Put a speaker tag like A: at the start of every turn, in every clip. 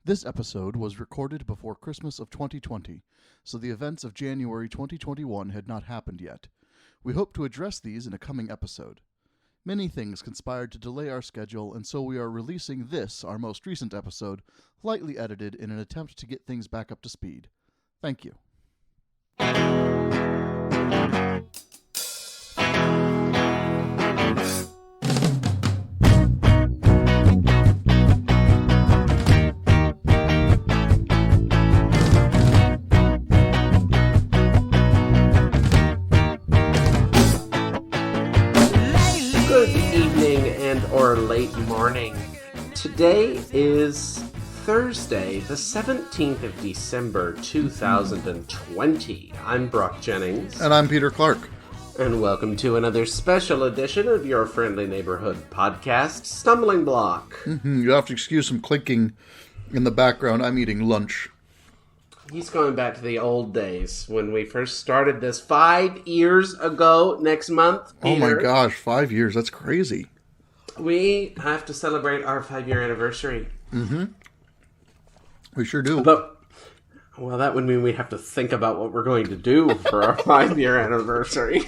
A: This episode was recorded before Christmas of 2020, so the events of January 2021 had not happened yet. We hope to address these in a coming episode. Many things conspired to delay our schedule, and so we are releasing this, our most recent episode, lightly edited in an attempt to get things back up to speed. Thank you.
B: Or late morning. Today is Thursday, the 17th of December, 2020. I'm Brach Jennings.
A: And I'm Peter Clark.
B: And welcome to another special edition of your friendly neighborhood podcast, Stumbling Block.
A: You have to excuse some clinking in the background. I'm eating lunch.
B: He's going back to the old days when we first started this 5 years ago next month. Peter.
A: Oh my gosh, 5 years. That's crazy.
B: We have to celebrate our 5-year anniversary.
A: Mm-hmm. We sure do.
B: Well, that would mean we have to think about what we're going to do for our 5-year anniversary.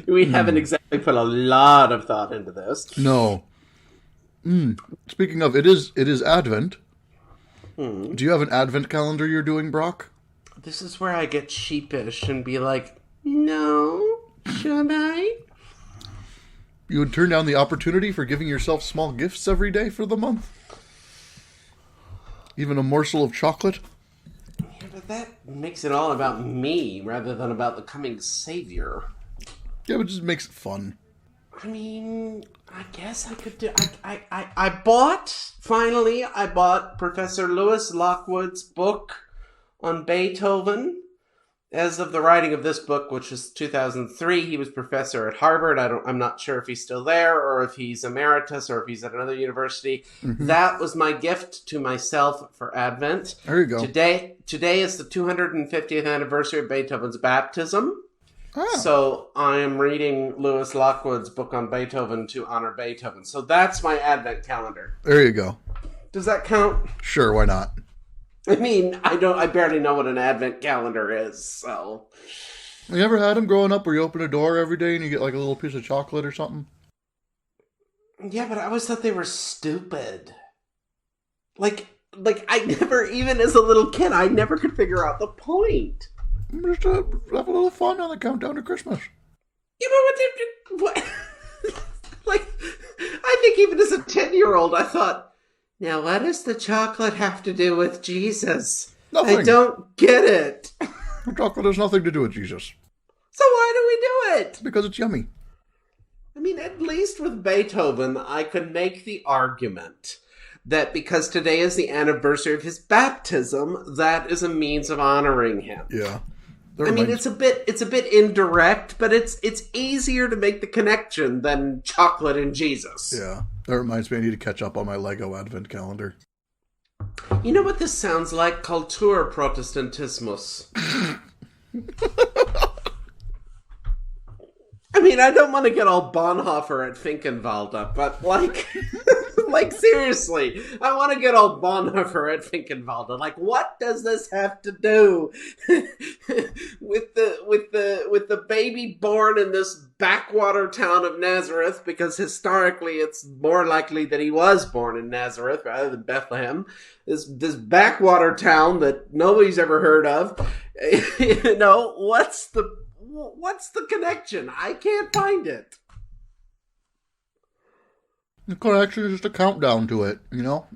B: We haven't exactly put a lot of thought into this.
A: No. Speaking of, it is Advent. Do you have an Advent calendar you're doing, Brock?
B: This is where I get sheepish and be like, no, should I?
A: You would turn down the opportunity for giving yourself small gifts every day for the month? Even a morsel of chocolate?
B: Yeah, but that makes it all about me rather than about the coming savior.
A: Yeah, but it just makes it fun.
B: I mean, I guess I could do... I bought Professor Lewis Lockwood's book on Beethoven. As of the writing of this book, which is 2003, he was professor at Harvard. I'm not sure if he's still there or if he's emeritus or if he's at another university. Mm-hmm. That was my gift to myself for Advent.
A: There you go.
B: Today is the 250th anniversary of Beethoven's baptism.
A: Ah.
B: So I am reading Lewis Lockwood's book on Beethoven to honor Beethoven. So that's my Advent calendar.
A: There you go.
B: Does that count?
A: Sure, why not?
B: I mean, I barely know what an Advent calendar is, so...
A: You ever had them growing up where you open a door every day and you get like a little piece of chocolate or something?
B: Yeah, but I always thought they were stupid. Like I never, even as a little kid, I never could figure out the point.
A: Just have a little fun on the countdown to Christmas.
B: You know what? Like, I think even as a 10-year-old, I thought... Now, what does the chocolate have to do with Jesus?
A: Nothing.
B: I don't get it.
A: The chocolate has nothing to do with Jesus.
B: So why do we do it?
A: Because it's yummy.
B: I mean, at least with Beethoven, I could make the argument that because today is the anniversary of his baptism, that is a means of honoring him.
A: Yeah.
B: I mean, it's a bit indirect, but it's easier to make the connection than chocolate and Jesus.
A: Yeah. That reminds me, I need to catch up on my Lego Advent calendar.
B: You know what this sounds like? Kulturprotestantismus. I mean, I don't want to get all Bonhoeffer at Finkenwalde, but like, like seriously, I want to get all Bonhoeffer at Finkenwalde. Like, what does this have to do with the baby born in this backwater town of Nazareth? Because historically, it's more likely that he was born in Nazareth rather than Bethlehem. This backwater town that nobody's ever heard of. You know, what's the connection? I can't find it.
A: The connection is just a countdown to it, you know?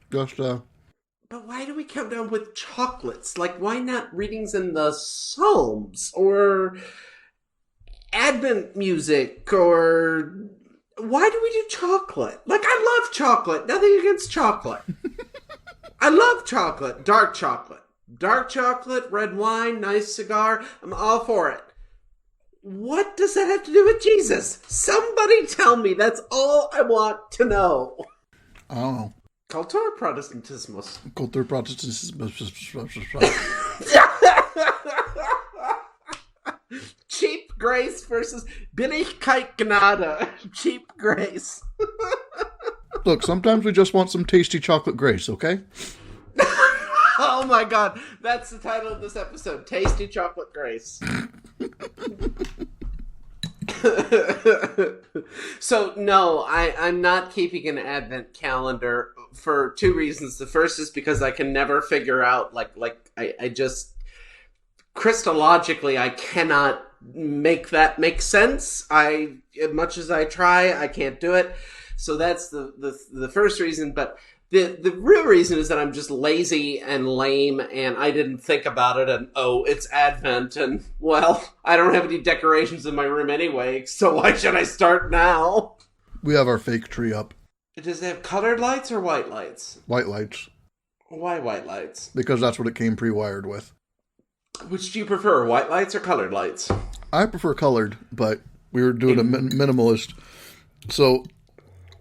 A: But
B: why do we count down with chocolates? Like, why not readings in the Psalms? Or Advent music? Or why do we do chocolate? Like, I love chocolate. Nothing against chocolate. I love chocolate. Dark chocolate. Dark chocolate, red wine, nice cigar. I'm all for it. What does that have to do with Jesus? Somebody tell me. That's all I want to know.
A: I don't know.
B: Kulturprotestantismus. Cheap grace versus Billigkeit Gnade. Cheap grace.
A: Look, sometimes we just want some tasty chocolate grace, okay?
B: Oh my god, that's the title of this episode, Tasty Chocolate Grace. So, no, I'm not keeping an advent calendar for two reasons. The first is because I can never figure out, I just, Christologically, I cannot make that make sense. As much as I try, I can't do it. So that's the first reason, but the real reason is that I'm just lazy and lame, and I didn't think about it, and it's Advent, and, well, I don't have any decorations in my room anyway, so why should I start now?
A: We have our fake tree up.
B: Does it have colored lights or white lights?
A: White lights.
B: Why white lights?
A: Because that's what it came pre-wired with.
B: Which do you prefer, white lights or colored lights?
A: I prefer colored, but we were doing a minimalist, so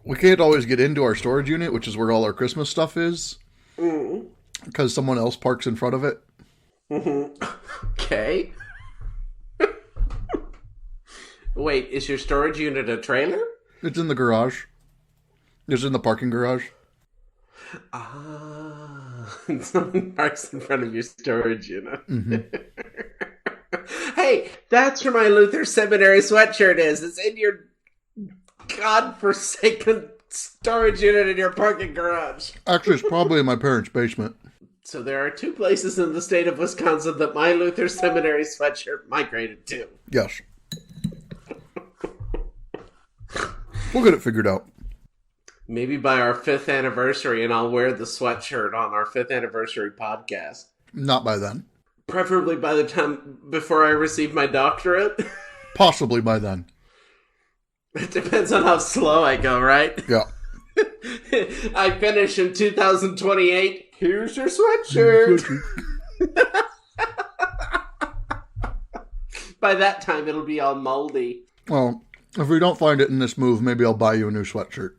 A: we can't always get into our storage unit, which is where all our Christmas stuff is, because someone else parks in front of it.
B: Okay. Wait, is your storage unit a trailer?
A: It's in the garage. It's in the parking garage.
B: Someone parks in front of your storage unit.
A: Mm-hmm.
B: Hey, that's where my Luther Seminary sweatshirt is. It's in your godforsaken storage unit in your parking garage.
A: Actually, it's probably in my parents' basement.
B: So there are two places in the state of Wisconsin that my Luther Seminary sweatshirt migrated to.
A: Yes. We'll get it figured out.
B: Maybe by our 5th anniversary, and I'll wear the sweatshirt on our 5th anniversary podcast.
A: Not by then.
B: Preferably by the time before I receive my doctorate.
A: Possibly by then.
B: It depends on how slow I go, right?
A: Yeah.
B: I finish in 2028. Here's your sweatshirt. By that time, it'll be all moldy.
A: Well, if we don't find it in this move, maybe I'll buy you a new sweatshirt.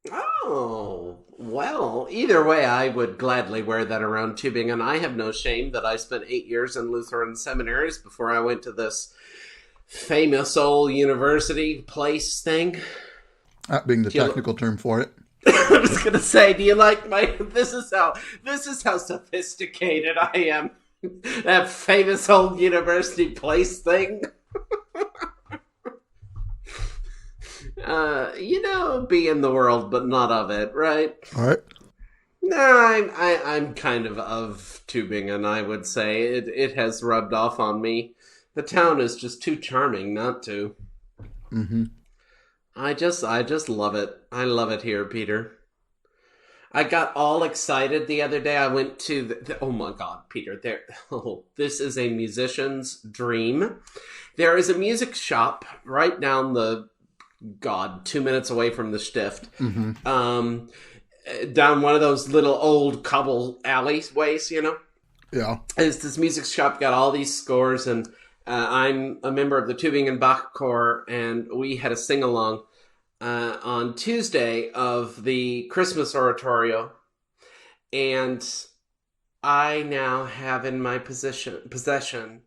B: Oh, well, either way, I would gladly wear that around Tubing, and I have no shame that I spent 8 years in Lutheran seminaries before I went to this famous old university place thing.
A: That being the technical term for it.
B: I was gonna say, do you like my? This is how sophisticated I am. That famous old university place thing. Be in the world, but not of it, right?
A: All right.
B: No, I'm kind of Tubing, and I would say it has rubbed off on me. The town is just too charming not to.
A: Mm-hmm.
B: I just love it. I love it here, Peter. I got all excited the other day. I went to oh my God, Peter! This is a musician's dream. There is a music shop right down 2 minutes away from the Stift.
A: Mm-hmm.
B: Down one of those little old cobble alleyways,
A: Yeah.
B: It's this music shop, got all these scores, and I'm a member of the Tübingen Bach Chor, and we had a sing-along on Tuesday of the Christmas oratorio, and I now have in my possession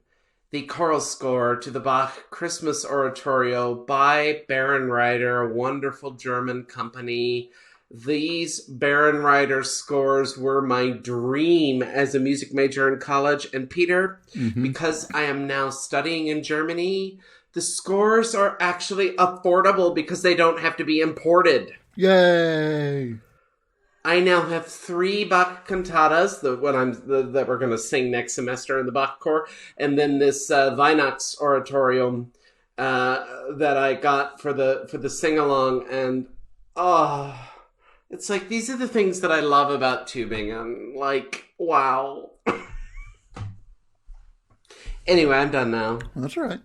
B: the choral score to the Bach Christmas oratorio by Barenreiter, a wonderful German company. These Barenreiter scores were my dream as a music major in college. And Peter, because I am now studying in Germany, the scores are actually affordable because they don't have to be imported.
A: Yay!
B: I now have 3 Bach cantatas that we're going to sing next semester in the Bach Chor, and then this Weihnachts oratorium that I got for the sing along, and it's like these are the things that I love about Tübingen. Like, wow. Anyway, I'm done now.
A: That's all right.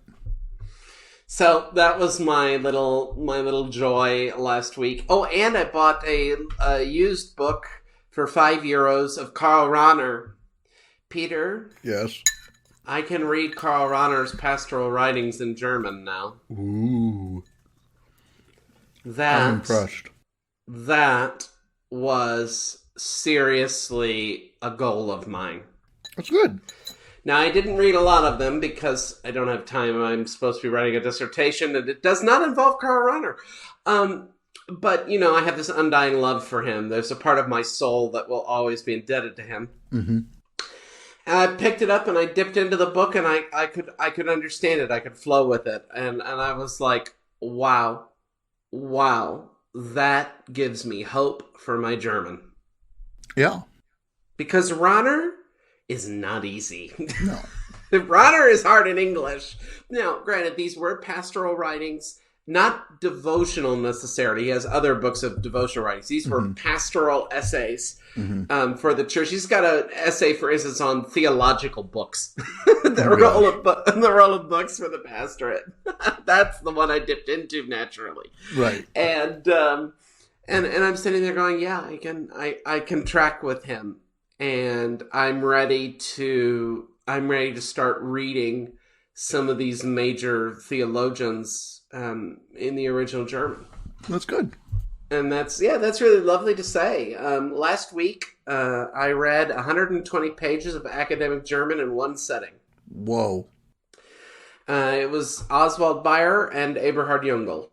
B: So that was my little joy last week. Oh, and I bought a used book for €5 of Karl Rahner. Peter?
A: Yes?
B: I can read Karl Rahner's pastoral writings in German now.
A: Ooh. I'm impressed.
B: That was seriously a goal of mine.
A: That's good.
B: Now, I didn't read a lot of them because I don't have time. I'm supposed to be writing a dissertation, and it does not involve Karl Rahner. But, you know, I have this undying love for him. There's a part of my soul that will always be indebted to him.
A: Mm-hmm.
B: And I picked it up and I dipped into the book and I could understand it. I could flow with it. And I was like, wow, that gives me hope for my German.
A: Yeah.
B: Because Rahner is not easy.
A: No.
B: Rahner is hard in English. Now, granted, these were pastoral writings, not devotional necessarily. He has other books of devotional writings. These were pastoral essays for the church. He's got an essay, for instance, on theological books. The role of books for the pastorate. That's the one I dipped into naturally.
A: Right.
B: And I'm sitting there going, yeah, I can track with him, and I'm ready to start reading some of these major theologians in the original German.
A: That's good.
B: And that's really lovely to say. Last week, I read 120 pages of academic German in one setting.
A: Whoa.
B: It was Oswald Bayer and Eberhard Jungel.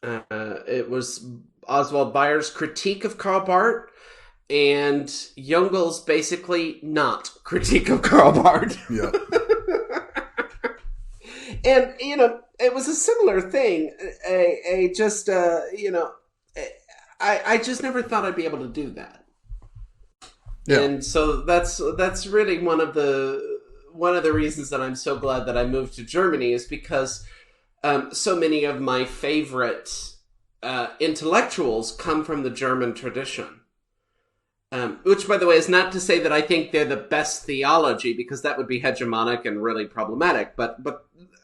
B: It was Oswald Bayer's critique of Karl Barth, and Jungel's basically not critique of Karl Barth.
A: Yeah.
B: And, you know, it was a similar thing. I just never thought I'd be able to do that. Yeah. And so that's really one of the reasons that I'm so glad that I moved to Germany, is because so many of my favorite intellectuals come from the German tradition. Which, by the way, is not to say that I think they're the best theology, because that would be hegemonic and really problematic. But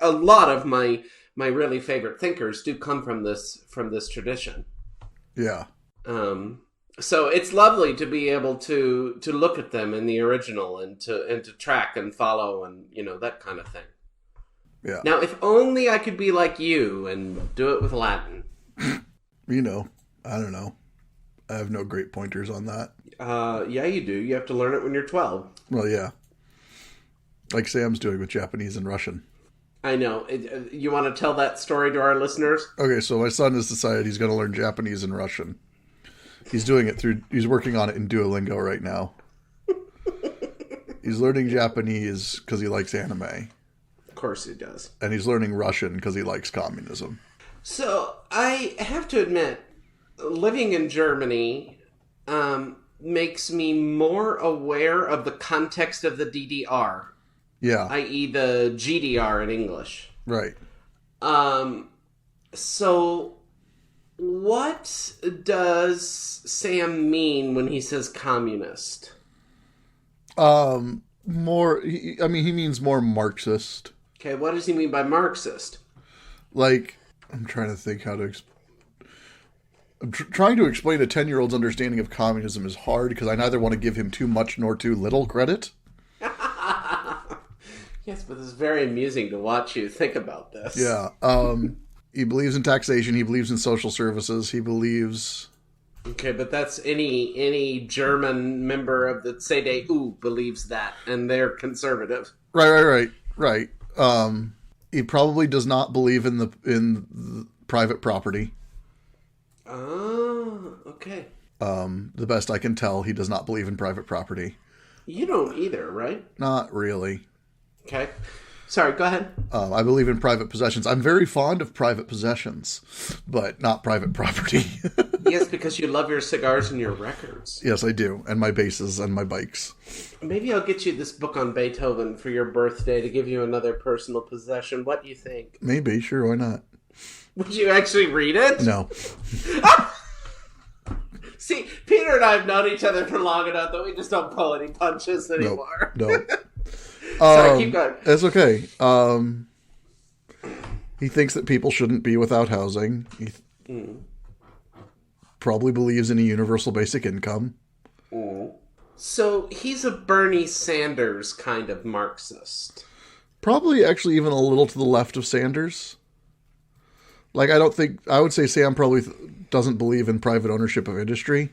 B: a lot of my really favorite thinkers do come from this tradition.
A: Yeah.
B: So it's lovely to be able to look at them in the original and to track and follow and, you know, that kind of thing.
A: Yeah.
B: Now, if only I could be like you and do it with Latin.
A: You know, I don't know. I have no great pointers on that.
B: Yeah, you do. You have to learn it when you're 12.
A: Well, yeah. Like Sam's doing with Japanese and Russian.
B: I know. You want to tell that story to our listeners?
A: Okay, so my son has decided he's going to learn Japanese and Russian. He's doing it he's working on it in Duolingo right now. He's learning Japanese because he likes anime.
B: Of course he does.
A: And he's learning Russian because he likes communism.
B: So, I have to admit, living in Germany makes me more aware of the context of the DDR.
A: Yeah.
B: I.e. the GDR in English.
A: Right.
B: So, what does Sam mean when he says communist?
A: He means more Marxist.
B: Okay, what does he mean by Marxist?
A: Like, I'm trying to think how to trying to explain a 10-year-old's understanding of communism is hard because I neither want to give him too much nor too little credit.
B: Yes, but it's very amusing to watch you think about this.
A: Yeah. He believes in taxation. He believes in social services. He believes...
B: Okay, but that's any German member of the CDU believes that, and they're conservative.
A: Right. He probably does not believe in the private property.
B: Oh, okay.
A: The best I can tell, he does not believe in private property.
B: You don't either, right?
A: Not really.
B: Okay. Sorry, go ahead.
A: I believe in private possessions. I'm very fond of private possessions, but not private property.
B: Yes, because you love your cigars and your records.
A: Yes, I do. And my basses and my bikes.
B: Maybe I'll get you this book on Beethoven for your birthday to give you another personal possession. What do you think?
A: Maybe. Sure, why not?
B: Would you actually read it?
A: No.
B: See, Peter and I have known each other for long enough that we just don't pull any punches anymore.
A: No.
B: Sorry, keep going.
A: It's okay. He thinks that people shouldn't be without housing. He probably believes in a universal basic income.
B: So he's a Bernie Sanders kind of Marxist.
A: Probably actually even a little to the left of Sanders. Like, I would say Sam probably doesn't believe in private ownership of industry.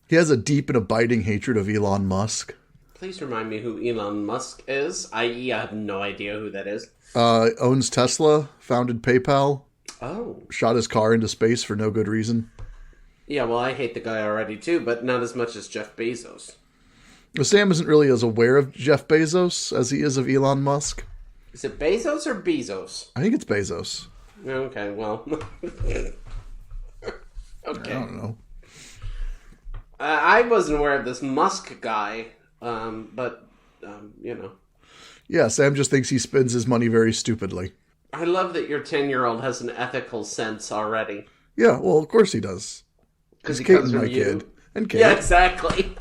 A: He has a deep and abiding hatred of Elon Musk.
B: Please remind me who Elon Musk is, i.e. I have no idea who that is.
A: Owns Tesla, founded PayPal.
B: Oh.
A: Shot his car into space for no good reason.
B: Yeah, well, I hate the guy already, too, but not as much as Jeff Bezos.
A: Sam isn't really as aware of Jeff Bezos as he is of Elon Musk.
B: Is it Bezos or Bezos?
A: I think it's Bezos.
B: Okay, well. Okay.
A: I don't know.
B: I wasn't aware of this Musk guy, but, you know.
A: Yeah, Sam just thinks he spends his money very stupidly.
B: I love that your 10-year-old has an ethical sense already.
A: Yeah, well, of course he does.
B: Because he
A: Kate
B: comes
A: and
B: from
A: my
B: you.
A: kid. And Kate.
B: Yeah, exactly.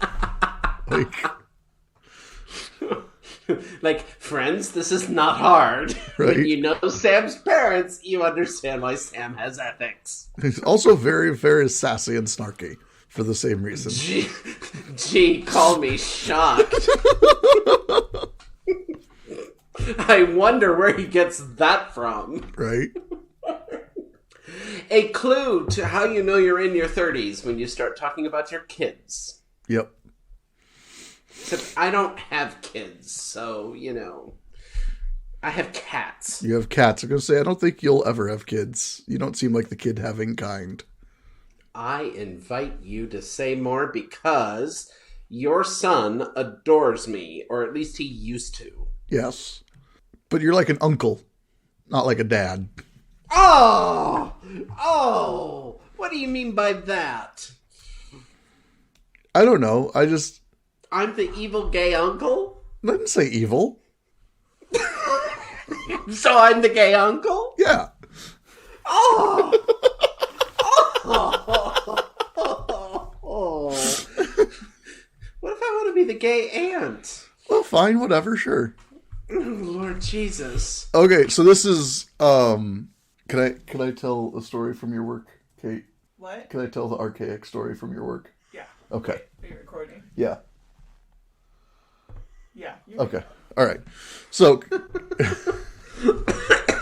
B: Like, friends, this is not hard.
A: Right.
B: When you know Sam's parents, you understand why Sam has ethics.
A: He's also very, very sassy and snarky for the same reason.
B: Gee, call me shocked. I wonder where he gets that from.
A: Right?
B: A clue to how you know you're in your 30s when you start talking about your kids.
A: Yep.
B: Except I don't have kids, so, you know. I have cats.
A: You have cats. I'm going to say, I don't think you'll ever have kids. You don't seem like the kid-having kind.
B: I invite you to say more because your son adores me, or at least he used to.
A: Yes. But you're like an uncle, not like a dad.
B: Oh! What do you mean by that?
A: I don't know.
B: I'm the evil gay uncle?
A: I didn't say evil.
B: So I'm the gay uncle?
A: Yeah.
B: Oh! What if I want to be the gay aunt?
A: Well, fine, whatever, sure.
B: Lord Jesus.
A: Okay, so this is can I tell a story from your work, Kate?
C: What?
A: Can I tell the archaic story from your work?
C: Yeah.
A: Okay.
C: Are you recording?
A: Yeah.
C: Yeah.
A: Okay. All right. So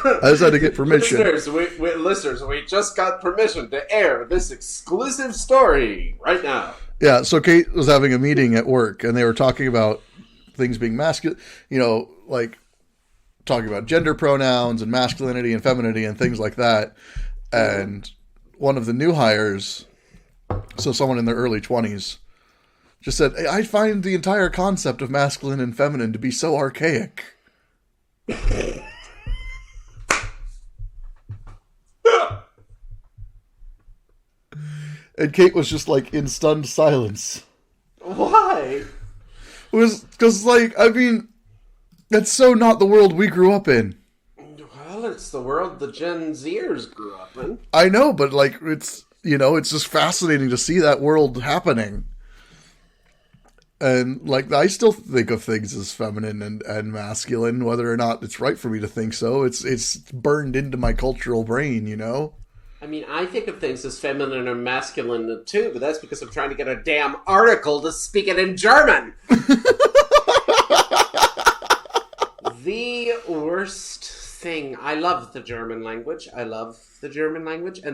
A: I just had to get permission.
B: Listeners, we just got permission to air this exclusive story right now.
A: Yeah, so Kate was having a meeting at work, and they were talking about things being masculine, like talking about gender pronouns and masculinity and femininity and things like that. And one of the new hires, so someone in their early 20s, just said, hey, I find the entire concept of masculine and feminine to be so archaic. And Kate was just like in stunned silence.
B: Why?
A: It was because, that's so not the world we grew up in.
B: Well, it's the world the Gen Zers grew up in.
A: I know, but it's just fascinating to see that world happening. And I still think of things as feminine and masculine, whether or not it's right for me to think so. It's burned into my cultural brain,
B: I mean, I think of things as feminine or masculine too, but that's because I'm trying to get a damn article to speak it in German. The worst thing. I love the German language. And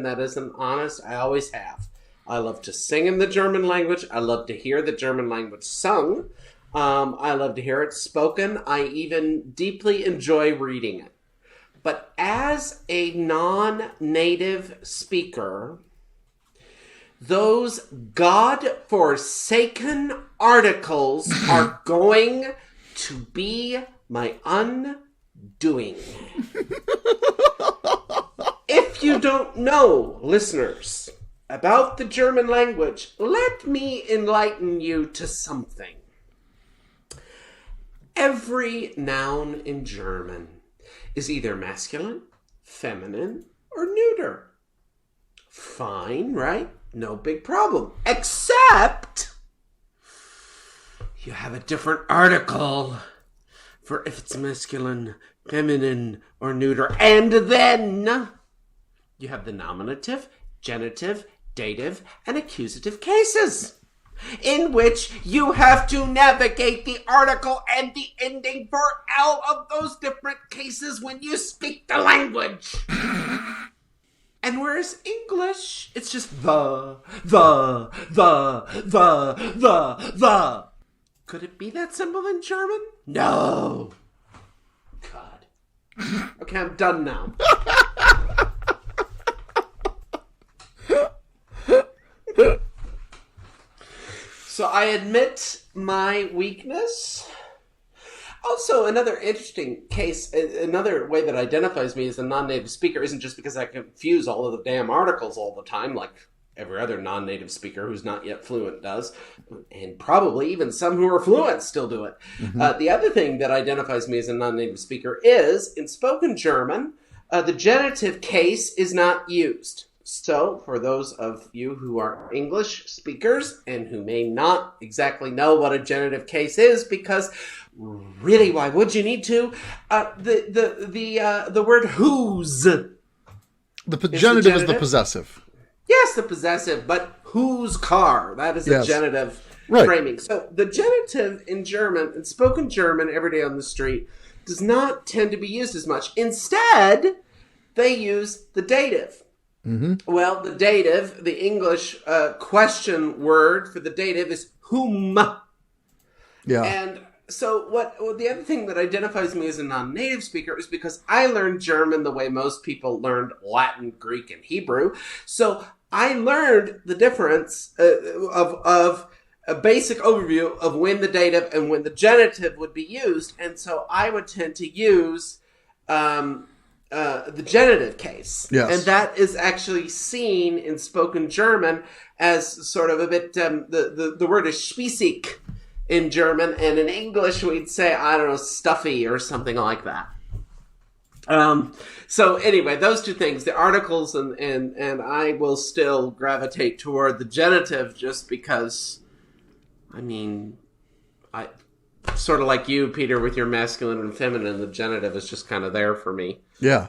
B: that is an honest, I always have. I love to sing in the German language. I love to hear the German language sung. I love to hear it spoken. I even deeply enjoy reading it. But as a non-native speaker, those God-forsaken articles are going to be my undoing. If you don't know, listeners, about the German language, let me enlighten you to something. Every noun in German is either masculine, feminine, or neuter. Fine, right? No big problem. Except you have a different article for if it's masculine, feminine, or neuter. And then you have the nominative, genitive, dative, and accusative cases, in which you have to navigate the article and the ending for all of those different cases when you speak the language. And whereas English, it's just the. Could it be that simple in German? No. God. Okay, I'm done now. So I admit my weakness. Also, another interesting case, another way that identifies me as a non-native speaker isn't just because I confuse all of the damn articles all the time, like every other non-native speaker who's not yet fluent does, and probably even some who are fluent still do it. Mm-hmm. The other thing that identifies me as a non-native speaker is, in spoken German, the genitive case is not used. So, for those of you who are English speakers and who may not exactly know what a genitive case is, because really, why would you need to? The word whose.
A: The genitive is the possessive.
B: Yes, the possessive, but whose car? That is a genitive framing. So the genitive in German, in spoken German every day on the street, does not tend to be used as much. Instead, they use the dative. Mm-hmm. Well, the dative, the English question word for the dative is whom. Yeah. And so the other thing that identifies me as a non-native speaker is because I learned German the way most people learned Latin, Greek, and Hebrew. So I learned the difference of a basic overview of when the dative and when the genitive would be used. And so I would tend to use the genitive case. Yes. And that is actually seen in spoken German as sort of a bit, the word is spießig in German, and in English we'd say, I don't know, stuffy or something like that. So anyway, those two things, the articles and I will still gravitate toward the genitive just because, I mean, I sort of like you, Peter, with your masculine and feminine, the genitive is just kind of there for me.
A: Yeah.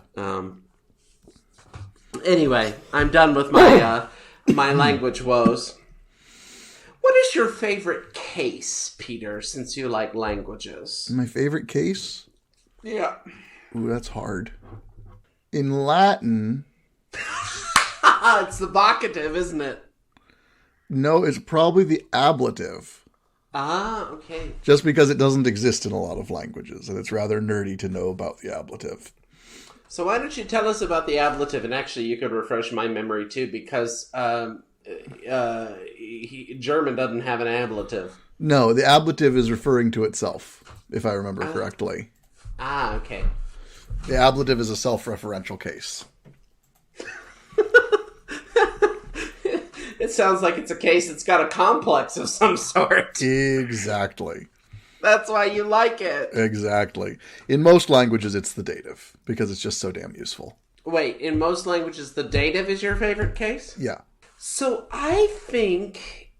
B: Anyway, I'm done with my my language woes. What is your favorite case, Peter, since you like languages?
A: My favorite case?
B: Yeah.
A: Ooh, that's hard. In Latin...
B: It's the vocative, isn't it?
A: No, it's probably the ablative.
B: Ah, okay.
A: Just because it doesn't exist in a lot of languages, and it's rather nerdy to know about the ablative.
B: So why don't you tell us about the ablative? And actually, you could refresh my memory, too, because... German doesn't have an ablative.
A: No, the ablative is referring to itself, if I remember correctly.
B: Ah, okay.
A: The ablative is a self-referential case.
B: It sounds like it's a case that's got a complex of some sort.
A: Exactly.
B: That's why you like it.
A: Exactly. In most languages, it's the dative, because it's just so damn useful.
B: Wait, in most languages, the dative is your favorite case?
A: Yeah.
B: So I think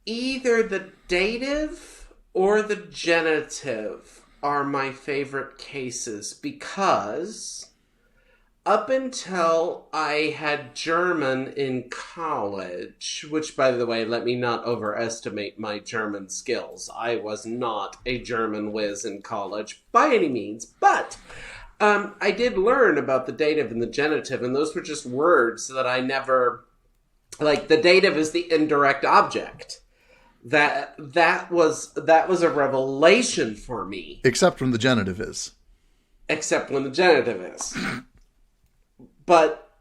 B: either the dative or the genitive are my favorite cases because up until I had German in college, which, by the way, let me not overestimate my German skills. I was not a German whiz in college by any means, but I did learn about the dative and the genitive, and those were just words that I never... Like, the dative is the indirect object. That was a revelation for me.
A: Except when the genitive is.
B: Except when the genitive is. But,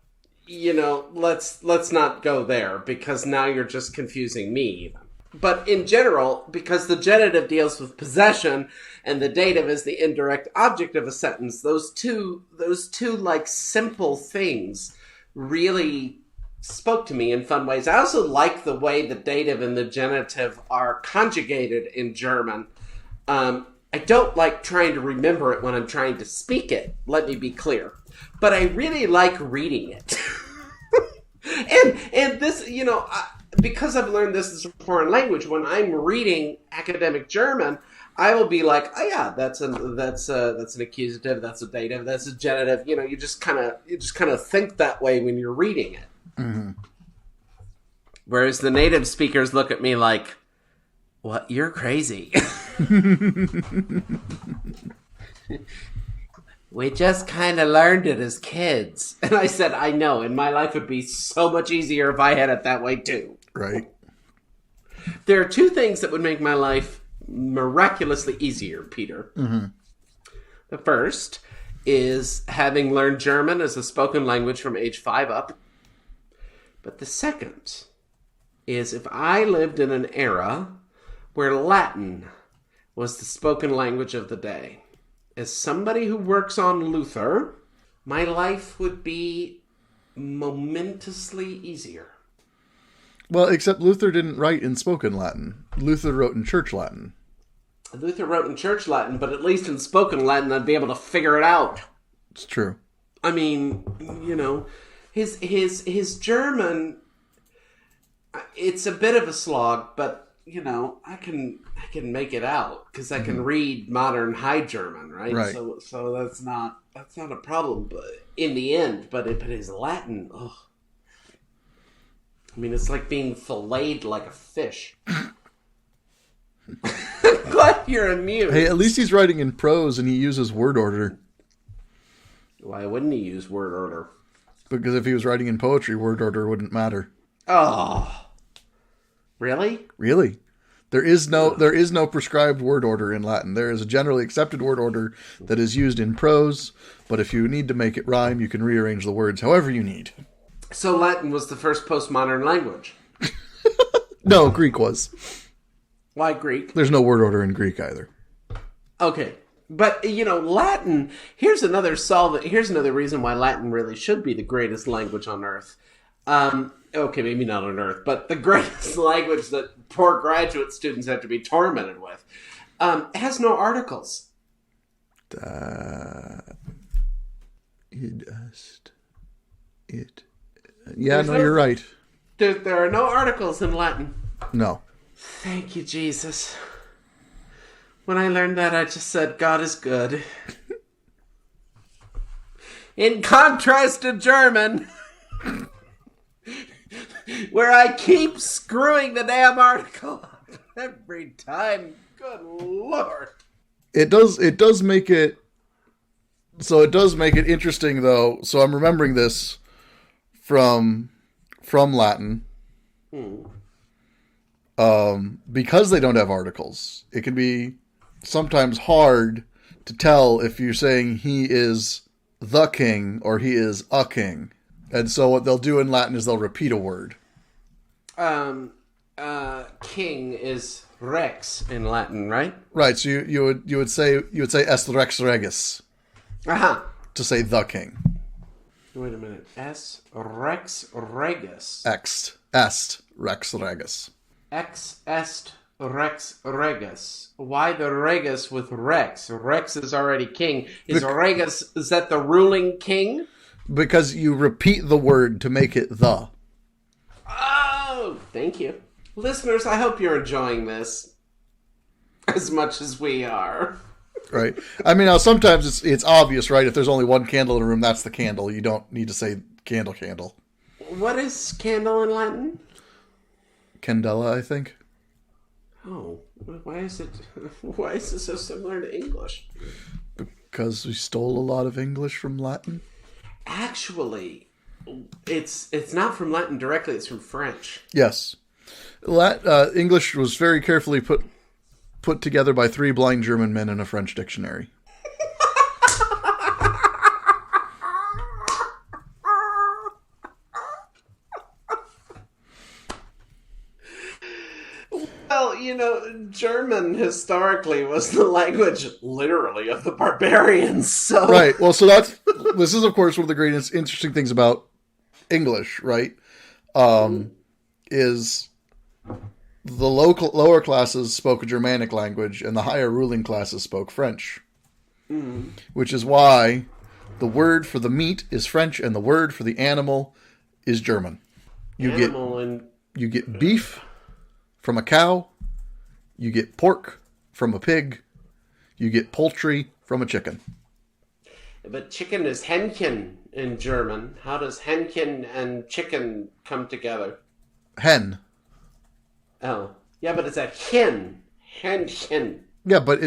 B: you know, let's not go there, because now you're just confusing me even. But in general, because the genitive deals with possession and the dative is the indirect object of a sentence, those two like simple things really spoke to me in fun ways. I also like the way the dative and the genitive are conjugated in German. I don't like trying to remember it when I'm trying to speak it, let me be clear. But I really like reading it. and this, you know, because I've learned this as a foreign language, when I'm reading academic German, I will be like, oh yeah, that's an accusative, that's a dative, that's a genitive. You know, you just kind of think that way when you're reading it. Mm-hmm. Whereas the native speakers look at me like, what? You're crazy. We just kind of learned it as kids. And I said, I know, and my life would be so much easier if I had it that way too.
A: Right.
B: There are two things that would make my life miraculously easier, Peter. Mm-hmm. The first is having learned German as a spoken language from age 5 up. But the second is if I lived in an era where Latin was the spoken language of the day. As somebody who works on Luther, my life would be momentously easier.
A: Well, except Luther didn't write in spoken Latin. Luther wrote in church Latin.
B: Luther wrote in church Latin, but at least in spoken Latin, I'd be able to figure it out.
A: It's true.
B: I mean, his German, it's a bit of a slog, but I can make it out because I can read modern High German, right?
A: Right.
B: So that's not a problem, but in the end, but his Latin, ugh. I mean, it's like being filleted like a fish. Glad you're amused.
A: Hey, at least he's writing in prose and he uses word order.
B: Why wouldn't he use word order?
A: Because if he was writing in poetry, word order wouldn't matter.
B: Oh, really?
A: Really? There is no prescribed word order in Latin. There is a generally accepted word order that is used in prose, but if you need to make it rhyme, you can rearrange the words however you need.
B: So Latin was the first postmodern language?
A: No, Greek was.
B: Why Greek?
A: There's no word order in Greek either.
B: Okay. But, Latin, here's another reason why Latin really should be the greatest language on earth. Okay, maybe not on earth, but the greatest language that poor graduate students have to be tormented with. It has no articles.
A: Yeah, you're right.
B: There are no articles in Latin.
A: No.
B: Thank you, Jesus. When I learned that, I just said, God is good. In contrast to German, where I keep screwing the damn article up every time. Good Lord.
A: It does make it... So it does make it interesting, though. So I'm remembering this from Latin. Because they don't have articles, it can be sometimes hard to tell if you're saying he is the king or he is a king. And so what they'll do in Latin is they'll repeat a word.
B: King is rex in Latin, right?
A: Right. So you would say est rex regis.
B: Uh-huh.
A: To say the king.
B: Wait a minute. Es rex regis.
A: Est rex regis.
B: Ex est rex regis. Why the regis with rex? Rex is already king. Is that the ruling king?
A: Because you repeat the word to make it the.
B: Oh, thank you. Listeners, I hope you're enjoying this as much as we are.
A: Right. I mean, now sometimes it's obvious, right? If there's only one candle in a room, that's the candle. You don't need to say candle.
B: What is candle in Latin?
A: Candela, I think.
B: Oh, why is it so similar to English?
A: Because we stole a lot of English from Latin.
B: Actually, it's not from Latin directly, it's from French.
A: Yes. English was very carefully put together by 3 blind German men in a French dictionary.
B: Well, German historically was the language, literally, of the barbarians, so...
A: Right, well, so this is, of course, one of the greatest interesting things about English, right? Is the lower classes spoke a Germanic language, and the higher ruling classes spoke French. Which is why the word for the meat is French, and the word for the animal is German. You get beef from a cow, you get pork from a pig, you get poultry from a chicken.
B: But chicken is Hähnchen in German. How does Hähnchen and chicken come together?
A: Hen.
B: Oh. Yeah, but it's a hen. Hähnchen.
A: Yeah, but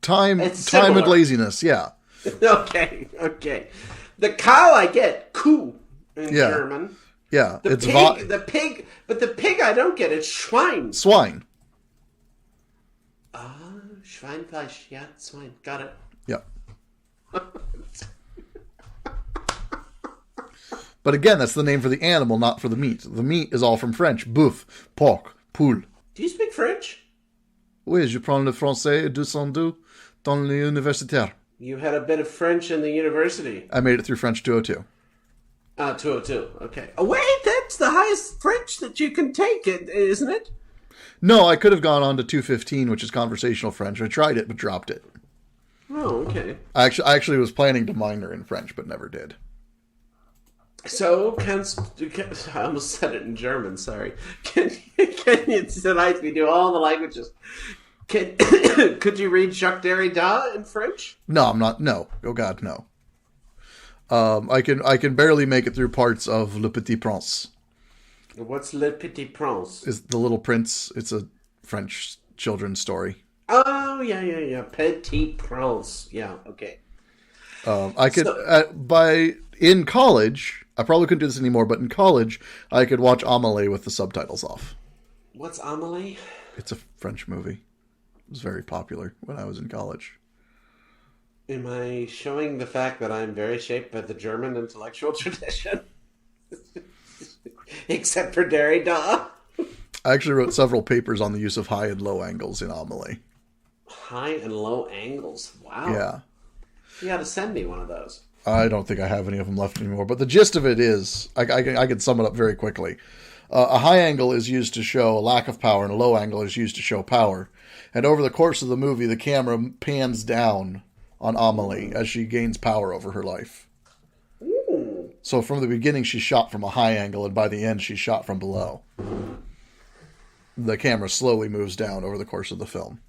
A: time and laziness, yeah.
B: Okay. The cow I get, Kuh in German.
A: Yeah,
B: the pig, but the pig I don't get. It's Schwein.
A: Swine.
B: Schweinfleisch. Yeah, swine. Got it.
A: Yeah. But again, that's the name for the animal, not for the meat. The meat is all from French. Boeuf, porc, poule.
B: Do you speak French?
A: Oui, je prends le français 202 dans l'universitaire.
B: You had a bit of French in the university.
A: I made it through French 202.
B: 202. Okay. Oh, wait, that's the highest French that you can take, isn't it?
A: No, I could have gone on to 215, which is conversational French. I tried it, but dropped it.
B: Oh, okay.
A: I actually was planning to minor in French, but never did.
B: So, I almost said it in German, sorry. Can you, tonight we do all the languages. Could you read Jacques Derrida in French?
A: No, I'm not. No. Oh, God, no. I can barely make it through parts of Le Petit Prince.
B: What's Le Petit Prince?
A: Is The Little Prince. It's a French children's story.
B: Oh, yeah. Petit Prince. Yeah, okay.
A: I could, in college, I probably couldn't do this anymore, but in college, I could watch Amelie with the subtitles off.
B: What's Amelie?
A: It's a French movie. It was very popular when I was in college.
B: Am I showing the fact that I'm very shaped by the German intellectual tradition? Except for Derrida.
A: I actually wrote several papers on the use of high and low angles in Amelie.
B: High and low angles? Wow.
A: Yeah.
B: You got to send me one of those.
A: I don't think I have any of them left anymore, but the gist of it is, I can sum it up very quickly. A high angle is used to show a lack of power, and a low angle is used to show power. And over the course of the movie, the camera pans down on Amelie as she gains power over her life.
B: Ooh.
A: So from the beginning, she's shot from a high angle, and by the end, she's shot from below. The camera slowly moves down over the course of the film.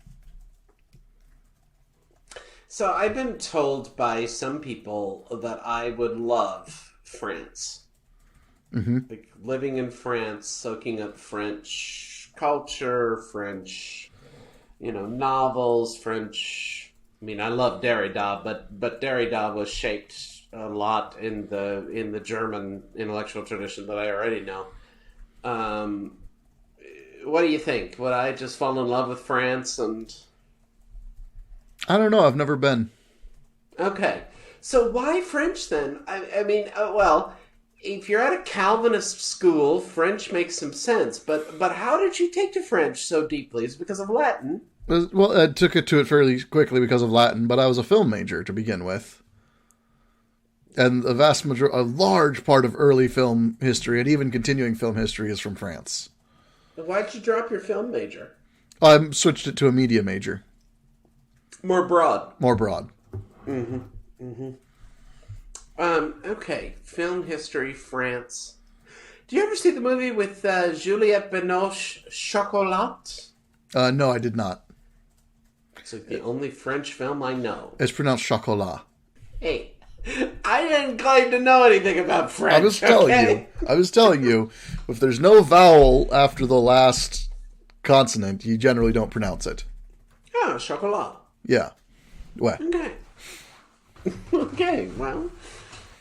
B: So I've been told by some people that I would love France.
A: Mm-hmm.
B: Like living in France, soaking up French culture, French, novels, French. I mean, I love Derrida, but Derrida was shaped a lot in the German intellectual tradition that I already know. What do you think? Would I just fall in love with France and?
A: I don't know. I've never been.
B: Okay. So why French then? I mean, well, if you're at a Calvinist school, French makes some sense. But how did you take to French so deeply? Is it because of Latin?
A: Well, I took it to it fairly quickly because of Latin, but I was a film major to begin with. And a large part of early film history and even continuing film history is from France.
B: Why'd you drop your film major?
A: I switched it to a media major.
B: More broad.
A: Mm-hmm.
B: Okay. Film history, France. Do you ever see the movie with Juliette Binoche, Chocolat?
A: No, I did not.
B: It's like the only French film I know.
A: It's pronounced chocolat.
B: Hey, I didn't claim to know anything about French.
A: I was telling you, if there's no vowel after the last consonant, you generally don't pronounce it.
B: Oh, chocolat.
A: Yeah. What?
B: Okay. Okay, well,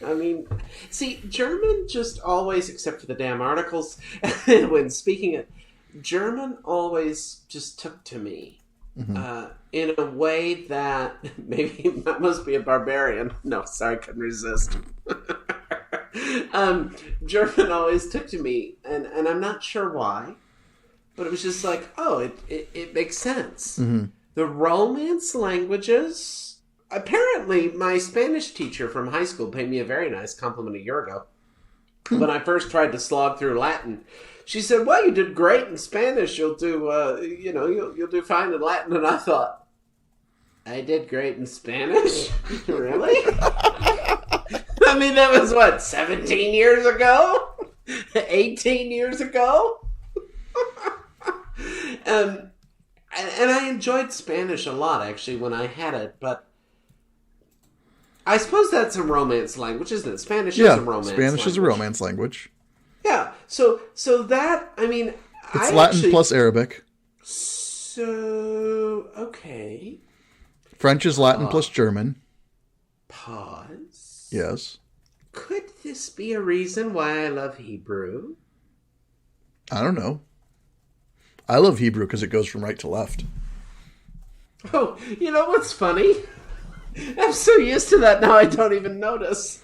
B: I mean, see, German just always, except for the damn articles, when speaking it, German always just took to me.
A: Mm-hmm.
B: In a way that maybe I must be a barbarian. No, sorry, I couldn't resist. German always took to me, and I'm not sure why, but it was just like, oh, it makes sense.
A: Mm-hmm.
B: The Romance languages. Apparently, my Spanish teacher from high school paid me a very nice compliment a year ago. When I first tried to slog through Latin, she said, "Well, you did great in Spanish. You'll do, you'll do fine in Latin." And I thought, I did great in Spanish? Really? I mean, that was what, 17 years ago? 18 years ago? And I enjoyed Spanish a lot, actually, when I had it, but I suppose that's a Romance language, isn't it? Spanish is a Romance language.
A: Spanish is a Romance language.
B: Yeah, so that, I mean...
A: It's Latin plus Arabic.
B: So, okay.
A: French is Latin plus German.
B: Pause.
A: Yes.
B: Could this be a reason why I love Hebrew?
A: I don't know. I love Hebrew because it goes from right to left.
B: Oh, you know what's funny? I'm so used to that now I don't even notice.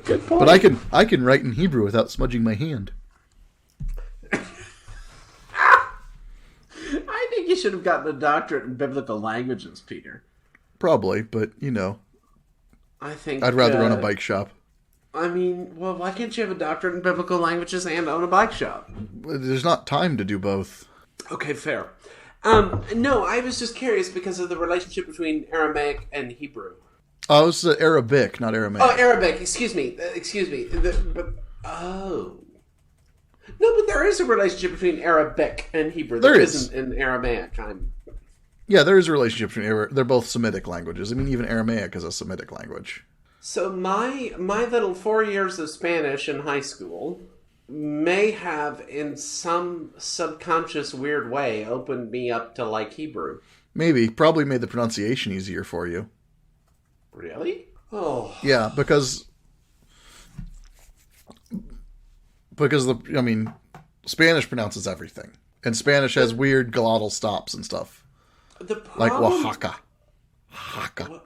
B: Good point.
A: But I can write in Hebrew without smudging my hand.
B: I think you should have gotten a doctorate in biblical languages, Peter.
A: Probably, but
B: I think
A: I'd rather own a bike shop.
B: I mean, well, why can't you have a doctorate in biblical languages and own a bike shop?
A: There's not time to do both.
B: Okay, fair. No, I was just curious because of the relationship between Aramaic and Hebrew.
A: Oh, it's Arabic, not Aramaic.
B: Oh, Arabic. Excuse me. No, but there is a relationship between Arabic and Hebrew.
A: There
B: isn't in Aramaic.
A: Yeah, there is a relationship between they're both Semitic languages. I mean, even Aramaic is a Semitic language.
B: So my little 4 years of Spanish in high school may have, in some subconscious weird way, opened me up to like Hebrew.
A: Maybe. Probably made the pronunciation easier for you.
B: Really? Oh.
A: Yeah, because Spanish pronounces everything. And Spanish has weird glottal stops and stuff. Like Oaxaca. Oaxaca.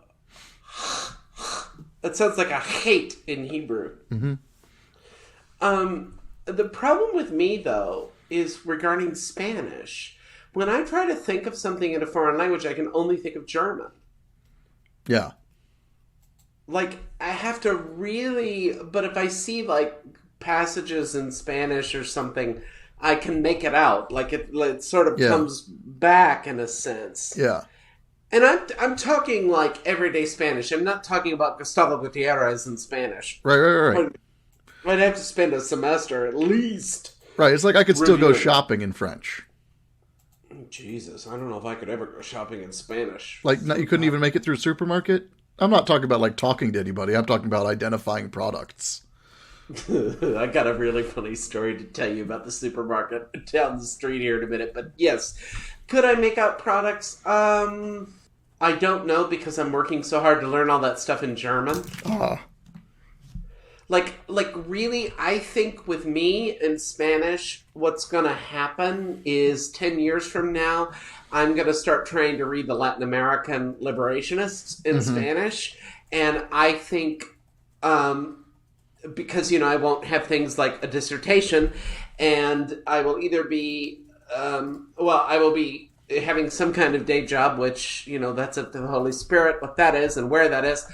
B: That sounds like a hate in Hebrew.
A: Mm-hmm.
B: The problem with me, though, is regarding Spanish. When I try to think of something in a foreign language, I can only think of German.
A: Yeah.
B: Like, I have to really... But if I see, like, passages in Spanish or something, I can make it out. Like, it sort of comes back in a sense.
A: Yeah.
B: And I'm talking, like, everyday Spanish. I'm not talking about Gustavo Gutierrez in Spanish.
A: Right.
B: I'd have to spend a semester at least.
A: Right, it's like I could still go shopping in French.
B: Jesus, I don't know if I could ever go shopping in Spanish.
A: Like, you couldn't even make it through a supermarket? I'm not talking about, like, talking to anybody. I'm talking about identifying products.
B: I got a really funny story to tell you about the supermarket down the street here in a minute. But yes, could I make out products? I don't know because I'm working so hard to learn all that stuff in German. Like really, I think with me in Spanish, what's going to happen is 10 years from now, I'm going to start trying to read the Latin American liberationists in Spanish. And I think, because, I won't have things like a dissertation, and I will either be, I will be having some kind of day job, which, that's up to the Holy Spirit, what that is and where that is.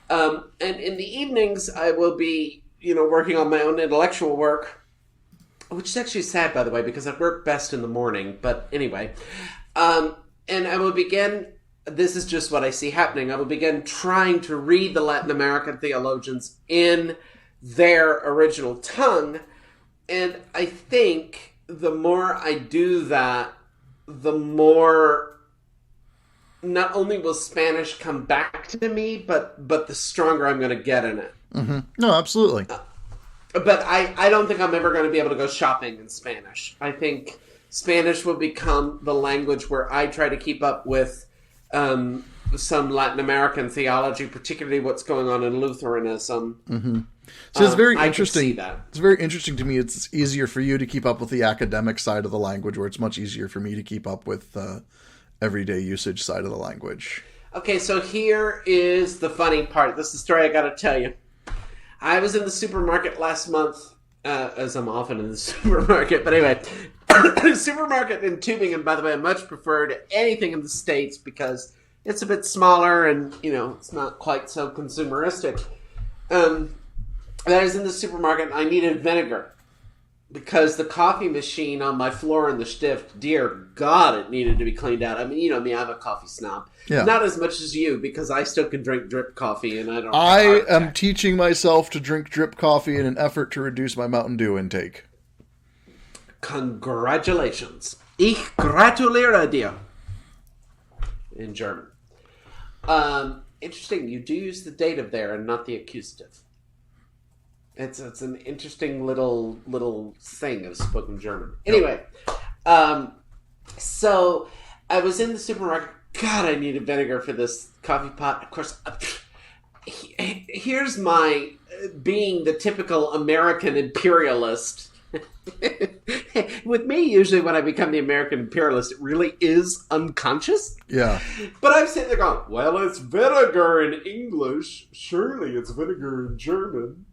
B: And in the evenings, I will be, working on my own intellectual work, which is actually sad, by the way, because I work best in the morning. But anyway, and I will begin, this is just what I see happening, I will begin trying to read the Latin American theologians in their original tongue. And I think the more I do that, the more... not only will Spanish come back to me, but the stronger I'm going to get in it.
A: Mm-hmm. No, absolutely.
B: But I don't think I'm ever going to be able to go shopping in Spanish. I think Spanish will become the language where I try to keep up with some Latin American theology, particularly what's going on in Lutheranism.
A: Mm-hmm. So it's very interesting.
B: I can see that.
A: It's very interesting to me. It's easier for you to keep up with the academic side of the language, where it's much easier for me to keep up with everyday usage side of the language.
B: Okay, so here is the funny part. This is the story I got to tell you. I was in the supermarket last month, as I'm often in the supermarket, but anyway, supermarket in Tübingen, by the way, I much prefer to anything in the States because it's a bit smaller and, it's not quite so consumeristic. I was in the supermarket and I needed vinegar because the coffee machine on my floor in the Stift, dear God, it needed to be cleaned out. I mean, you know me, I'm a coffee snob. Yeah. Not as much as you, because I still can drink drip coffee and I don't...
A: I am teaching myself to drink drip coffee in an effort to reduce my Mountain Dew intake.
B: Congratulations. Ich gratuliere dir. In German. Interesting, you do use the dative there and not the accusative. It's an interesting little thing of spoken German. Anyway, so I was in the supermarket. God, I needed vinegar for this coffee pot. Of course, here's my being the typical American imperialist. With me, usually when I become the American imperialist, it really is unconscious.
A: Yeah.
B: But I'm sitting there going, well, it's vinegar in English. Surely it's vinegar in German.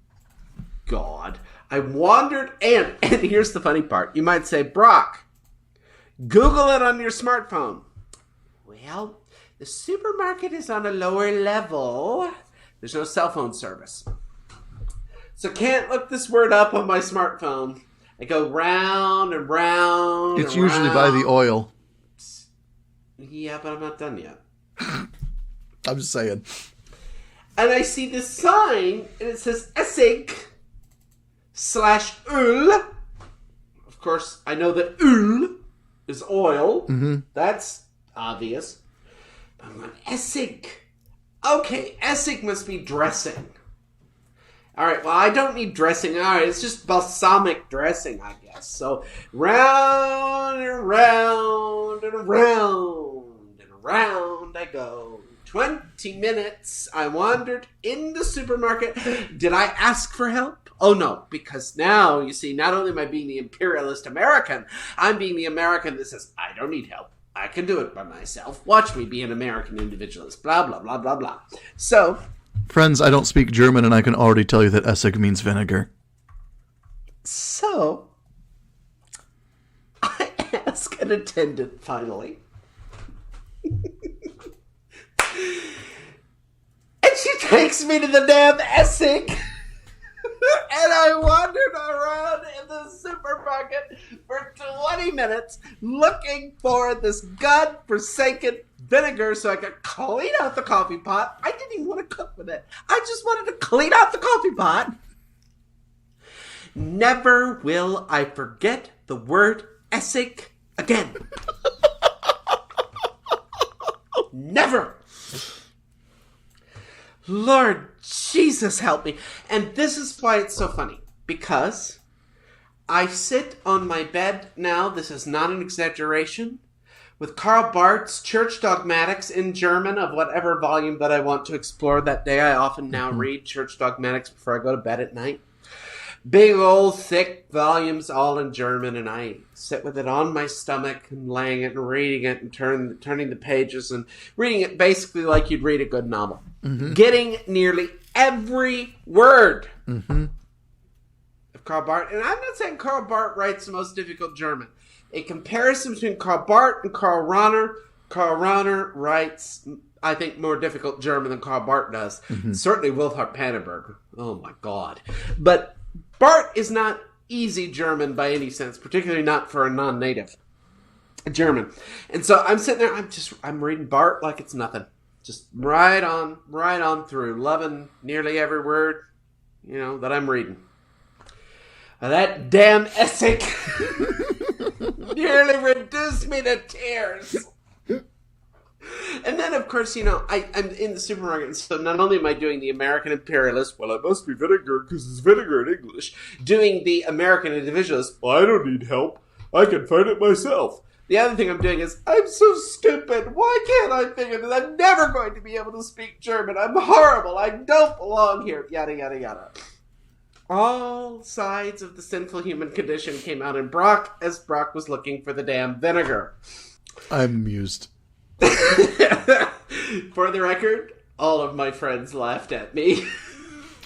B: God. I wandered, and here's the funny part. You might say, Brock, Google it on your smartphone. Well, the supermarket is on a lower level. There's no cell phone service. So can't look this word up on my smartphone. I go round and round.
A: It's usually by the oil.
B: Yeah, but I'm not done yet.
A: I'm just saying.
B: And I see this sign, and it says Essig/Öl. Of course, I know that Öl is oil. Mm-hmm. That's obvious. But I'm going, Essig. Okay, Essig must be dressing. All right, well, I don't need dressing. All right, it's just balsamic dressing, I guess. So round and round and around and around I go. 20 minutes, I wandered in the supermarket. Did I ask for help? Oh, no, because now, you see, not only am I being the imperialist American, I'm being the American that says, I don't need help. I can do it by myself. Watch me be an American individualist. Blah, blah, blah, blah, blah. So...
A: Friends, I don't speak German, and I can already tell you that Essig means vinegar.
B: So, I ask an attendant, finally. And she takes me to the damn Essig. And I wandered around in the supermarket for 20 minutes looking for this godforsaken vinegar so I could clean out the coffee pot. I didn't even want to cook with it. I just wanted to clean out the coffee pot. Never will I forget the word Essig again. Never. Lord Jesus help me. And this is why it's so funny. Because I sit on my bed now, this is not an exaggeration, with Karl Barth's Church Dogmatics in German of whatever volume that I want to explore that day. I often now read Church Dogmatics before I go to bed at night. Big old thick volumes all in German, and I sit with it on my stomach and laying it and reading it and turning the pages and reading it basically like you'd read a good novel. Mm-hmm. Getting nearly every word of Karl Barth. And I'm not saying Karl Barth writes the most difficult German. A comparison between Karl Barth and Karl Rahner writes, I think, more difficult German than Karl Barth does. Mm-hmm. Certainly Wilhelm Pannenberg. Oh my God. But Barth is not easy German by any sense, particularly not for a non-native German. And so I'm sitting there, I'm reading Barth like it's nothing. Just right on through, loving nearly every word, that I'm reading. That damn Essig nearly reduced me to tears. And then, of course, I'm in the supermarket, and so not only am I doing the American imperialist, well, it must be vinegar because it's vinegar in English, doing the American individualist, well, I don't need help. I can find it myself. The other thing I'm doing is, I'm so stupid. Why can't I figure this? I'm never going to be able to speak German. I'm horrible. I don't belong here. Yada, yada, yada. All sides of the sinful human condition came out in Brach as Brach was looking for the damn vinegar.
A: I'm amused.
B: For the record, all of my friends laughed at me.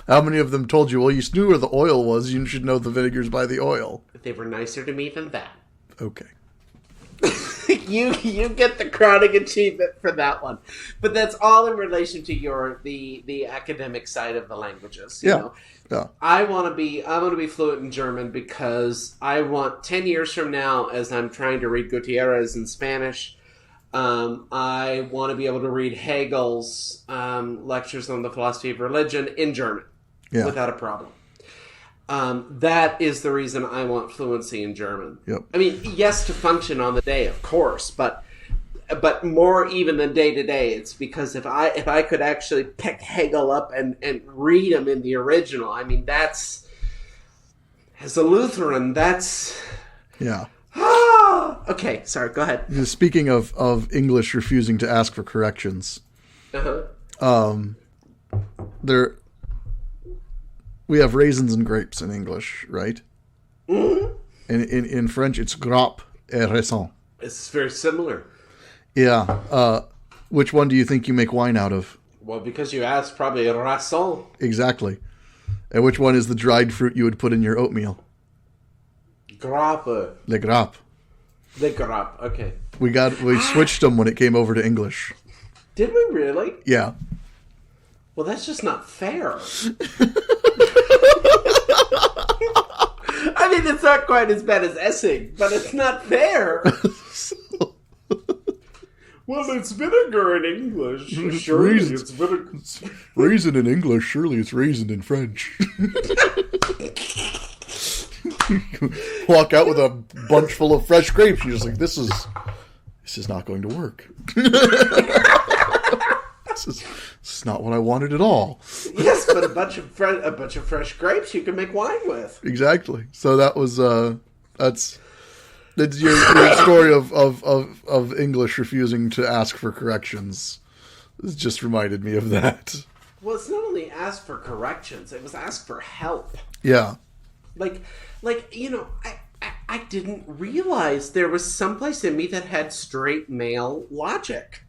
A: How many of them told you, well, you knew where the oil was, you should know the vinegar's by the oil?
B: They were nicer to me than that.
A: Okay.
B: You get the crowning achievement for that one. But that's all in relation to the academic side of the languages. You know? Yeah. I want to be fluent in German because I want 10 years from now, as I'm trying to read Gutierrez in Spanish, I want to be able to read Hegel's lectures on the philosophy of religion in German without a problem. That is the reason I want fluency in German.
A: Yep.
B: I mean, yes, to function on the day, of course, but more even than day to day, it's because if I could actually pick Hegel up and read him in the original, I mean, that's, as a Lutheran, that's... Yeah. Okay, sorry, go ahead.
A: Speaking of English refusing to ask for corrections, we have raisins and grapes in English, right? Mm-hmm. And in French, it's grappe et raisin.
B: It's very similar.
A: Yeah. Which one do you think you make wine out of?
B: Well, because you asked, probably raisin.
A: Exactly. And which one is the dried fruit you would put in your oatmeal?
B: Grappe.
A: Le grappe.
B: The grappe, okay.
A: We switched them when it came over to English.
B: Did we really?
A: Yeah.
B: Well, that's just not fair. I mean, it's not quite as bad as Essig, but it's not fair. Well, it's vinegar in English. Surely it's vinegar.
A: Raisin in English, surely it's raisin in French. Walk out with a bunch full of fresh grapes. You're just like, this is not going to work. This is not what I wanted at all.
B: Yes, but a bunch of fresh grapes you can make wine with.
A: Exactly. So that was that's your story of English refusing to ask for corrections. It just reminded me of that.
B: Well, it's not only ask for corrections; it was ask for help.
A: Yeah.
B: Like I didn't realize there was someplace in me that had straight male logic.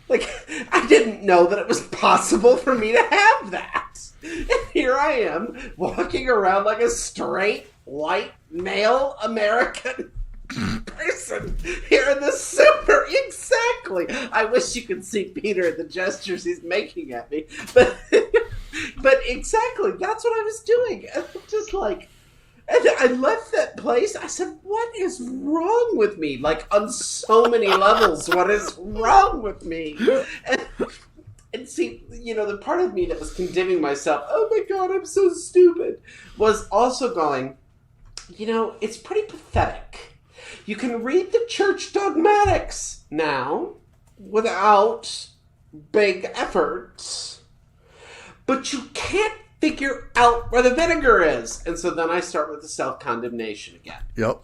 B: Like, I didn't know that it was possible for me to have that. And here I am, walking around like a straight, white, male American person here in the super. Exactly. I wish you could see Peter, the gestures he's making at me. But exactly, that's what I was doing. Just like... And I left that place. I said, what is wrong with me? Like, on so many levels, what is wrong with me? And see, the part of me that was condemning myself, oh my God, I'm so stupid, was also going, it's pretty pathetic. You can read the church dogmatics now without big efforts, but you can't figure out where the vinegar is. And so then I start with the self-condemnation again.
A: Yep.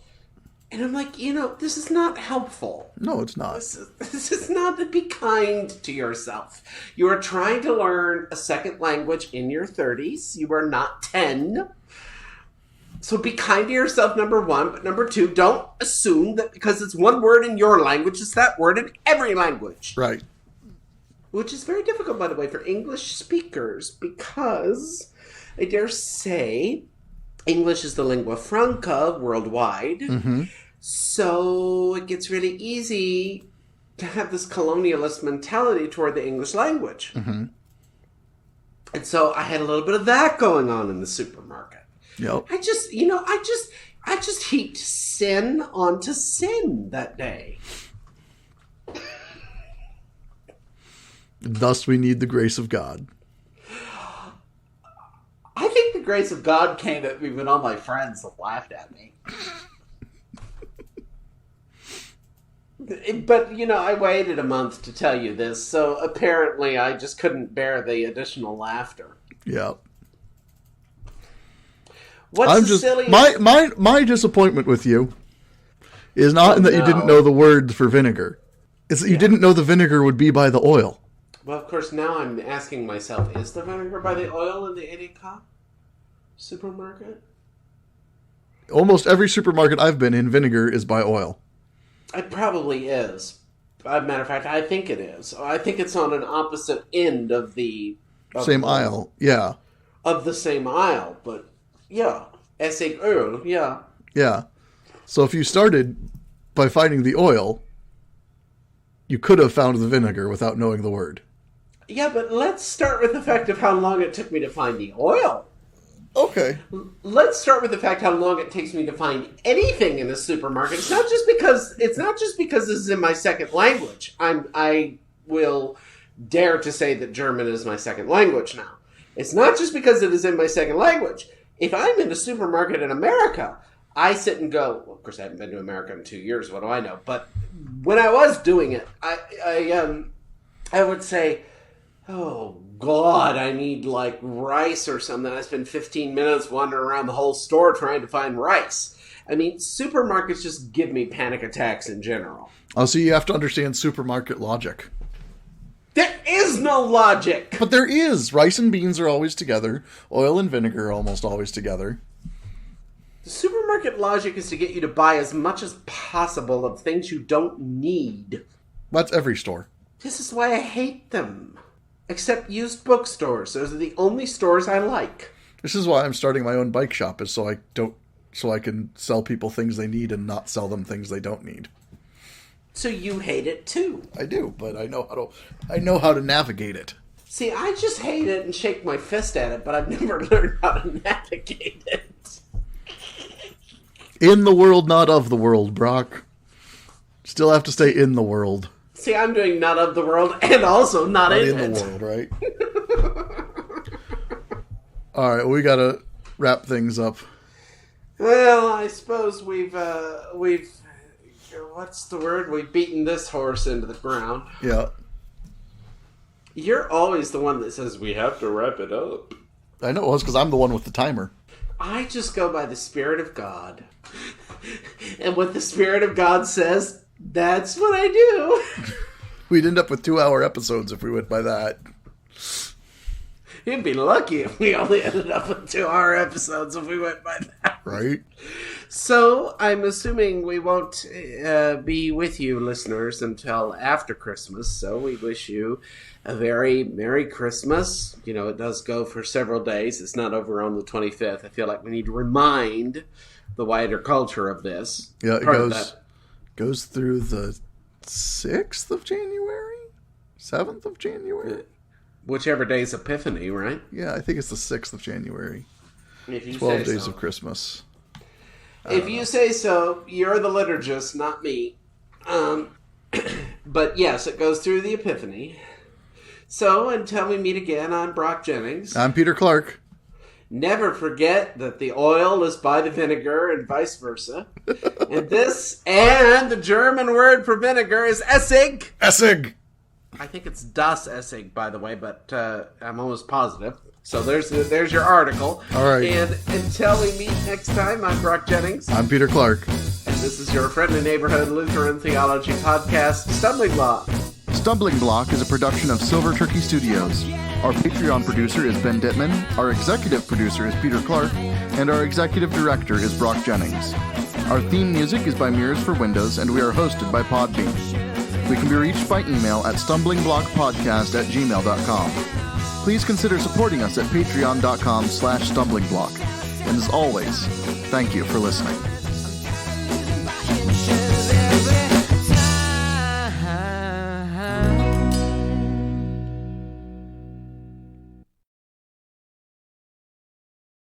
B: And I'm like, this is not helpful.
A: No, it's not.
B: This is not to be kind to yourself. You are trying to learn a second language in your 30s. You are not 10. So be kind to yourself, number one. But number two, don't assume that because it's one word in your language, it's that word in every language.
A: Right.
B: Which is very difficult, by the way, for English speakers, because I dare say English is the lingua franca worldwide. Mm-hmm. So it gets really easy to have this colonialist mentality toward the English language. Mm-hmm. And so I had a little bit of that going on in the supermarket.
A: Yep.
B: I just heaped sin onto sin that day.
A: Thus we need the grace of God.
B: I think the grace of God came at me when all my friends laughed at me. But, I waited a month to tell you this, so apparently I just couldn't bear the additional laughter.
A: Yeah.
B: Silliest...
A: My disappointment with you is not in that you didn't know the word for vinegar. It's that you didn't know the vinegar would be by the oil.
B: Well, of course, now I'm asking myself, is the vinegar by the oil in the Edeka supermarket?
A: Almost every supermarket I've been in, vinegar is by oil.
B: It probably is. As a matter of fact, I think it is. I think it's on an opposite end of the...
A: Same aisle, yeah.
B: Of the same aisle, but yeah. Essig oil, yeah.
A: Yeah. So if you started by finding the oil, you could have found the vinegar without knowing the word.
B: Yeah, but let's start with the fact of how long it took me to find the oil.
A: Okay.
B: Let's start with the fact how long it takes me to find anything in a supermarket. It's not just because this is in my second language. I will dare to say that German is my second language now. It's not just because it is in my second language. If I'm in a supermarket in America, I sit and go, well, of course I haven't been to America in 2 years, what do I know? But when I was doing it, I would say, oh God, I need like rice or something. I spend 15 minutes wandering around the whole store trying to find rice. I mean, supermarkets just give me panic attacks in general.
A: Oh, so you have to understand supermarket logic.
B: There is no logic.
A: But there is. Rice and beans are always together. Oil and vinegar are almost always together.
B: The supermarket logic is to get you to buy as much as possible of things you don't need.
A: That's every store.
B: This is why I hate them. Except used bookstores. Those are the only stores I like.
A: This is why I'm starting my own bike shop, is so I can sell people things they need and not sell them things they don't need.
B: So you hate it too.
A: I do, but I know how to navigate it.
B: See, I just hate it and shake my fist at it, but I've never learned how to navigate it.
A: In the world, not of the world, Brock. Still have to stay in the world.
B: See, I'm doing not of the world and also not in
A: the world, right? All right, we gotta wrap things up.
B: Well, I suppose we've what's the word? We've beaten this horse into the ground.
A: Yeah.
B: You're always the one that says we have to wrap it up.
A: I know it was because I'm the one with the timer.
B: I just go by the Spirit of God. And what the Spirit of God says, that's what I do.
A: We'd end up with 2-hour episodes if we went by that.
B: You'd be lucky if we only ended up with 2-hour episodes if we went by that.
A: Right?
B: So, I'm assuming we won't be with you, listeners, until after Christmas. So, we wish you a very Merry Christmas. You know, it does go for several days. It's not over on the 25th. I feel like we need to remind the wider culture of this.
A: Yeah, it goes through the 6th of January? 7th of January?
B: Whichever day's Epiphany, right?
A: Yeah, I think it's the 6th of January.
B: If you
A: 12
B: say
A: days
B: so.
A: of Christmas.
B: If you say so, you're the liturgist, not me. But yes, it goes through the Epiphany. So, until we meet again, I'm Brock Jennings.
A: I'm Peter Clark.
B: Never forget that the oil is by the vinegar and vice versa. And the German word for vinegar is Essig.
A: Essig!
B: I think it's Das Essig, by the way, but I'm almost positive. So there's your article.
A: All right.
B: And until we meet next time, I'm Brock Jennings.
A: I'm Peter Clark.
B: And this is your friendly neighborhood Lutheran theology podcast, Stumbling Block.
A: Stumbling Block is a production of Silver Turkey Studios. Our Patreon producer is Ben Dittman, our executive producer is Peter Clark, and our executive director is Brock Jennings. Our theme music is by Mirrors for Windows, and we are hosted by Podbean. We can be reached by email at stumblingblockpodcast@gmail.com. Please consider supporting us at patreon.com/stumblingblock. And as always, thank you for listening.